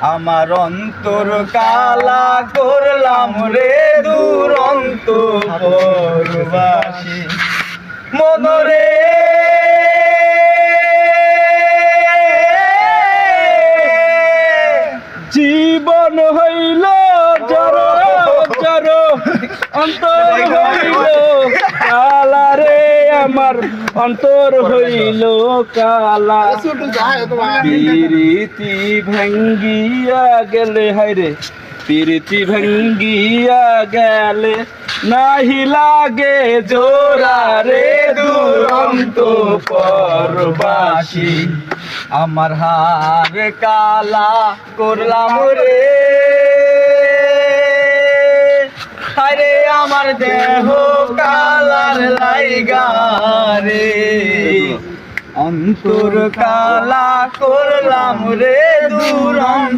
আমার অন্তর কালা করলাম রে দুরন্ত পরবাসী মনরে জীবন হইল জড় জড় অন্তর হইল কালা রে আমার অন্তর হইল কালা প্রীতি ভাঙ্গিয়া গেলে হায়রে প্রীতি ভাঙ্গিয়া গেলে নাহি লাগে জোড়া রে দুরন্ত পরবাসী আমার হার কালা করলাম রে আরে আমার দেহ কালার লাইগা রে অন্তর কালা করলাম রে দুরন্ত